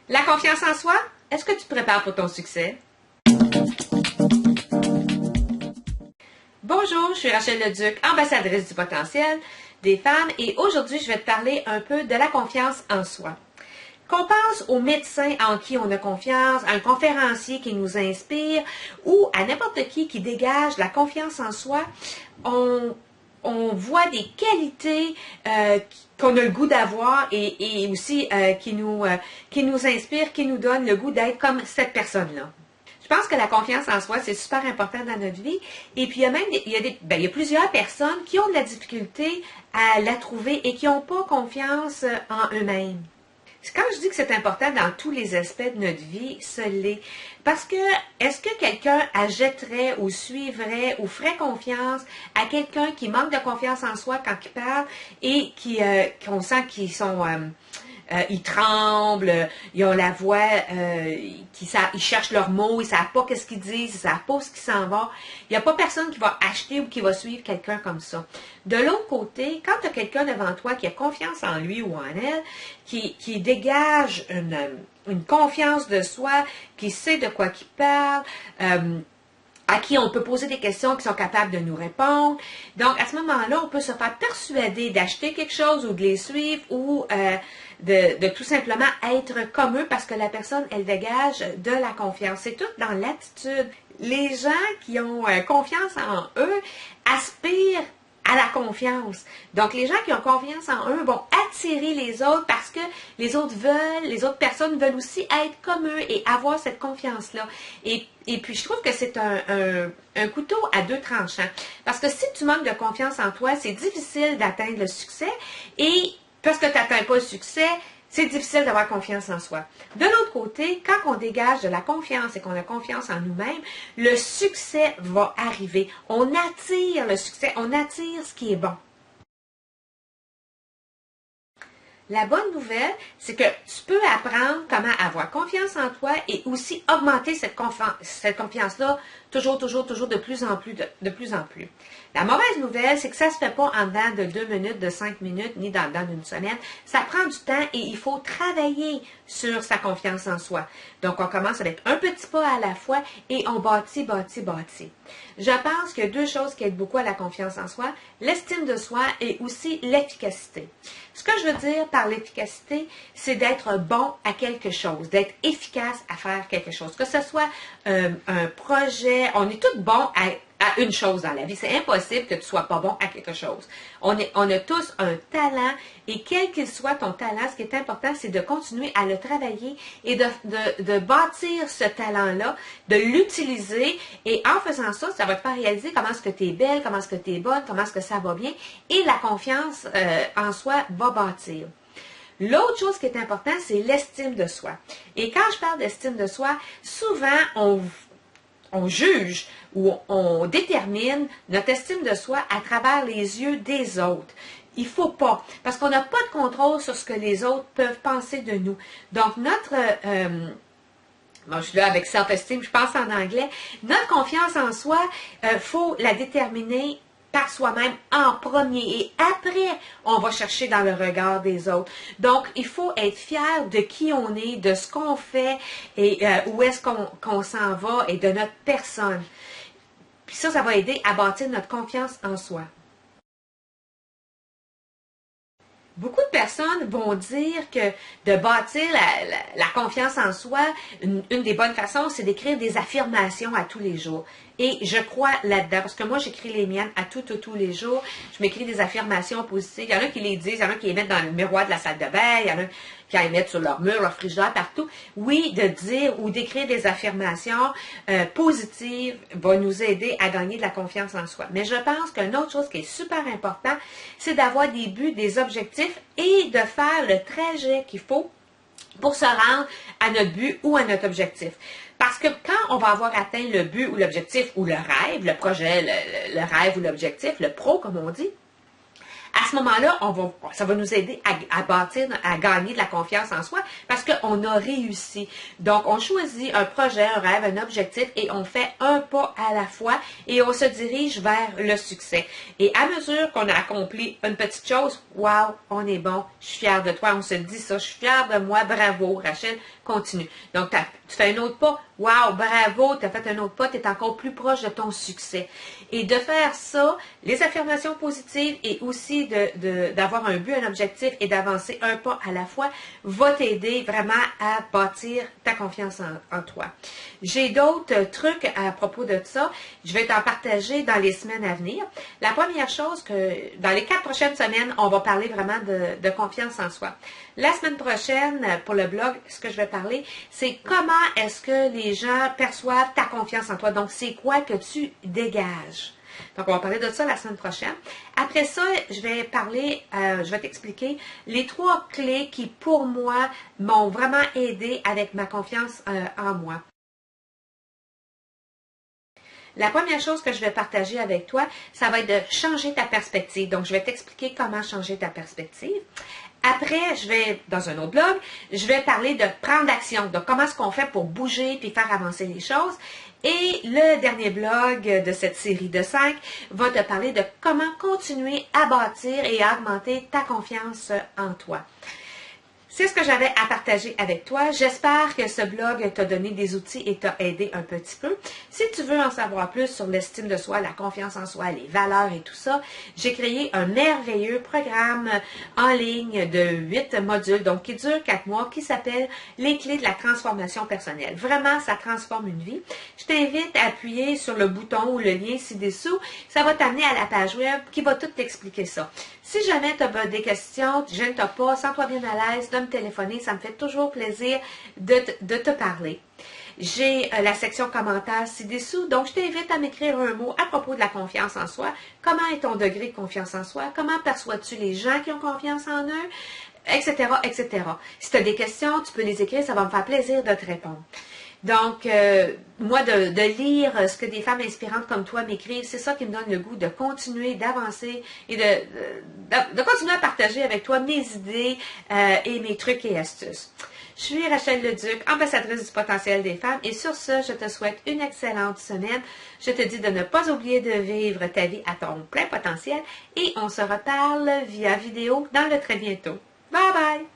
La confiance en soi, est-ce que tu te prépares pour ton succès? Bonjour, je suis Rachel Leduc, ambassadrice du potentiel des femmes et aujourd'hui, je vais te parler un peu de la confiance en soi. Qu'on pense au médecin en qui on a confiance, à un conférencier qui nous inspire ou à n'importe qui dégage la confiance en soi, on voit des qualités qu'on a le goût d'avoir et aussi qui nous inspirent, qui nous donnent le goût d'être comme cette personne-là. Je pense que la confiance en soi, c'est super important dans notre vie. Et puis, il y a plusieurs personnes qui ont de la difficulté à la trouver et qui n'ont pas confiance en eux-mêmes. Quand je dis que c'est important dans tous les aspects de notre vie, ce l'est. Parce que, est-ce que quelqu'un achèterait ou suivrait ou ferait confiance à quelqu'un qui manque de confiance en soi quand il parle et qu'on sent qu'ils sont... ils tremblent, ils ont la voix, ils cherchent leurs mots, ils ne savent pas ce qu'ils disent, ils ne savent pas où ils s'en vont. Il n'y a pas personne qui va acheter ou qui va suivre quelqu'un comme ça. De l'autre côté, quand tu as quelqu'un devant toi qui a confiance en lui ou en elle, qui dégage une confiance de soi, qui sait de quoi il parle, à qui on peut poser des questions qui sont capables de nous répondre. Donc, à ce moment-là, on peut se faire persuader d'acheter quelque chose ou de les suivre ou de tout simplement être comme eux parce que la personne, elle dégage de la confiance. C'est tout dans l'attitude. Les gens qui ont confiance en eux aspirent à la confiance. Donc, les gens qui ont confiance en eux vont attirer les autres parce que les autres personnes veulent aussi être comme eux et avoir cette confiance-là. Et puis, je trouve que c'est un couteau à deux tranchants. Parce que si tu manques de confiance en toi, c'est difficile d'atteindre le succès et parce que tu n'atteins pas le succès, c'est difficile d'avoir confiance en soi. De l'autre côté, quand on dégage de la confiance et qu'on a confiance en nous-mêmes, le succès va arriver. On attire le succès, on attire ce qui est bon. La bonne nouvelle, c'est que tu peux apprendre comment avoir confiance en toi et aussi augmenter cette confiance-là toujours de plus en plus, de plus en plus. La mauvaise nouvelle, c'est que ça ne se fait pas en dedans de 2 minutes, de 5 minutes, ni dans d'une semaine. Ça prend du temps et il faut travailler sur sa confiance en soi. Donc, on commence avec un petit pas à la fois et on bâtit. Je pense qu'il y a deux choses qui aident beaucoup à la confiance en soi, l'estime de soi et aussi l'efficacité. Ce que je veux dire par l'efficacité, c'est d'être bon à quelque chose, d'être efficace à faire quelque chose. Que ce soit un projet, on est tous bons à une chose dans la vie. C'est impossible que tu ne sois pas bon à quelque chose. On a tous un talent et quel qu'il soit ton talent, ce qui est important, c'est de continuer à le travailler et de bâtir ce talent-là, de l'utiliser et en faisant ça, ça va te faire réaliser comment est-ce que tu es belle, comment est-ce que tu es bonne, comment est-ce que ça va bien et la confiance en soi va bâtir. L'autre chose qui est importante, c'est l'estime de soi. Et quand je parle d'estime de soi, souvent on juge ou on détermine notre estime de soi à travers les yeux des autres. Il ne faut pas, parce qu'on n'a pas de contrôle sur ce que les autres peuvent penser de nous. Donc, bon, je suis là avec self-esteem, je pense en anglais. Notre confiance en soi, faut la déterminer par soi-même en premier et après, on va chercher dans le regard des autres. Donc, il faut être fier de qui on est, de ce qu'on fait et où est-ce qu'on s'en va et de notre personne. Puis ça va aider à bâtir notre confiance en soi. Beaucoup de personnes vont dire que de bâtir la confiance en soi, une des bonnes façons, c'est d'écrire des affirmations à tous les jours. Et je crois là-dedans, parce que moi, j'écris les miennes à tous les jours. Je m'écris des affirmations positives. Il y en a qui les disent, il y en a qui les mettent dans le miroir de la salle de bain, il y en a qui les mettent sur leur mur, leur frigidaire, partout. Oui, de dire ou d'écrire des affirmations positives va nous aider à gagner de la confiance en soi. Mais je pense qu'une autre chose qui est super important, c'est d'avoir des buts, des objectifs et de faire le trajet qu'il faut pour se rendre à notre but ou à notre objectif. Parce que quand on va avoir atteint le but ou l'objectif ou le rêve, le projet, le rêve ou l'objectif, le pro comme on dit, À ce moment-là, ça va nous aider à bâtir, à gagner de la confiance en soi parce qu'on a réussi. Donc, on choisit un projet, un rêve, un objectif et on fait un pas à la fois et on se dirige vers le succès. Et à mesure qu'on a accompli une petite chose, wow, on est bon, je suis fière de toi, on se dit ça, je suis fière de moi, bravo, Rachel, continue. Donc, tu fais un autre pas, wow, bravo, tu as fait un autre pas, tu es encore plus proche de ton succès. Et de faire ça, les affirmations positives et aussi d'avoir un but, un objectif et d'avancer un pas à la fois va t'aider vraiment à bâtir ta confiance en toi. J'ai d'autres trucs à propos de ça. Je vais t'en partager dans les semaines à venir. La première chose que dans les 4 prochaines semaines, on va parler vraiment de confiance en soi. La semaine prochaine, pour le blog, ce que je vais parler, c'est comment est-ce que les gens perçoivent ta confiance en toi. Donc, c'est quoi que tu dégages. Donc, on va parler de ça la semaine prochaine. Après ça, je vais t'expliquer les 3 clés qui, pour moi, m'ont vraiment aidé avec ma confiance en moi. La première chose que je vais partager avec toi, ça va être de changer ta perspective. Donc, je vais t'expliquer comment changer ta perspective. Après, dans un autre blog, je vais parler de prendre action. Donc, comment est-ce qu'on fait pour bouger puis faire avancer les choses. Et le dernier blog de cette série de 5 va te parler de comment continuer à bâtir et à augmenter ta confiance en toi. C'est ce que j'avais à partager avec toi. J'espère que ce blog t'a donné des outils et t'a aidé un petit peu. Si tu veux en savoir plus sur l'estime de soi, la confiance en soi, les valeurs et tout ça, j'ai créé un merveilleux programme en ligne de 8 modules, donc qui dure 4 mois, qui s'appelle « Les clés de la transformation personnelle ». Vraiment, ça transforme une vie. Je t'invite à appuyer sur le bouton ou le lien ci-dessous. Ça va t'amener à la page web qui va tout t'expliquer ça. Si jamais tu as des questions, je ne t'ai pas, sens-toi bien à l'aise de me téléphoner, ça me fait toujours plaisir de te parler. J'ai la section commentaires ci-dessous, donc je t'invite à m'écrire un mot à propos de la confiance en soi. Comment est ton degré de confiance en soi? Comment perçois-tu les gens qui ont confiance en eux? Etc., etc. Si tu as des questions, tu peux les écrire, ça va me faire plaisir de te répondre. Donc, moi, de lire ce que des femmes inspirantes comme toi m'écrivent, c'est ça qui me donne le goût de continuer, d'avancer et de continuer à partager avec toi mes idées et mes trucs et astuces. Je suis Rachel Leduc, ambassadrice du potentiel des femmes et sur ce, je te souhaite une excellente semaine. Je te dis de ne pas oublier de vivre ta vie à ton plein potentiel et on se reparle via vidéo dans le très bientôt. Bye bye!